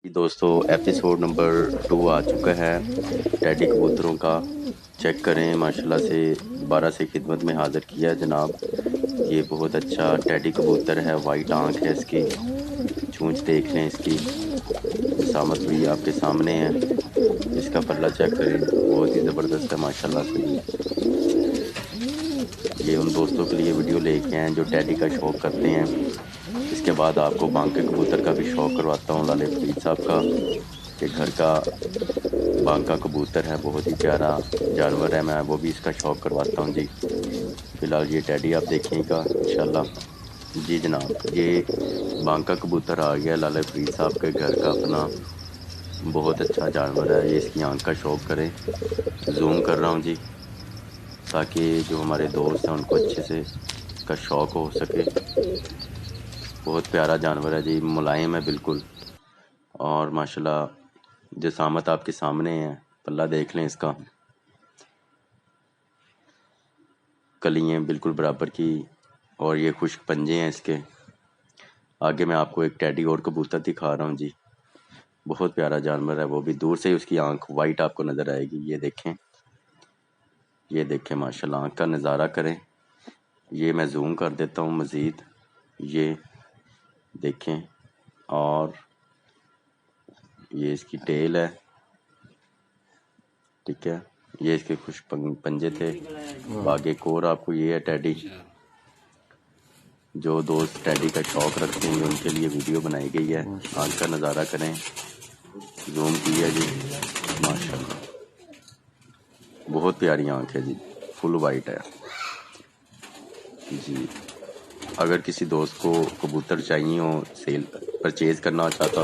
दोस्तों episode number 2 आ चुका है टैडी कबूतरों का। चेक करें माशाल्लाह से दोबारा से खिदमत में हाज़िर किया है जनाब। ये बहुत अच्छा टैडी कबूतर है, वाइट आंख है इसकी, चोंच देख लें इसकी, जिसामत भी आपके सामने है। इसका पल्ला चेक करें, बहुत ही ज़बरदस्त है माशाल्लाह से जी। ये उन दोस्तों के लिए वीडियो लेके आए हैं जो टैडी का शौक़ करते हैं। इसके बाद आपको बांके कबूतर का भी शौक़ करवाता हूँ लाले फरीद साहब का, कि घर का बांका कबूतर है, बहुत ही प्यारा जानवर है, मैं वो भी इसका शौक़ करवाता हूँ जी। फ़िलहाल ये टैडी आप देखिएगा इंशाल्लाह। जी जनाब, ये बांका कबूतर आ गया लाला फरीद साहब के घर का अपना, बहुत अच्छा जानवर है। ये इसकी आंख का शौक़ करें, जूम कर रहा हूँ जी, ताकि जो हमारे दोस्त हैं उनको अच्छे से इसका शौक़ हो सके। बहुत प्यारा जानवर है जी, मुलायम है बिल्कुल, और माशाल्लाह जिसामत आपके सामने है। पल्ला देख लें इसका, कलियाँ बिल्कुल बराबर की, और ये खुश्क पंजे हैं इसके। आगे मैं आपको एक टैडी और कबूतर दिखा रहा हूँ जी, बहुत प्यारा जानवर है वो भी। दूर से ही उसकी आंख वाइट आपको नज़र आएगी। ये देखें माशाल्लाह, आंख का नज़ारा करें। ये मैं जूम कर देता हूँ मज़ीद, ये देखें, और ये इसकी टेल है, ठीक है। ये इसके खुश पंजे थे। बाकी एक और आपको ये है टैडी, जो दोस्त टैडी का शौक़ रखते हैं उनके लिए वीडियो बनाई गई है। आंख का नज़ारा करें, जूम किया जी, माशाल्लाह बहुत प्यारी आंख है जी, फुल वाइट है जी। अगर किसी दोस्त को कबूतर चाहिए हो, सेल परचेज़ करना चाहता हो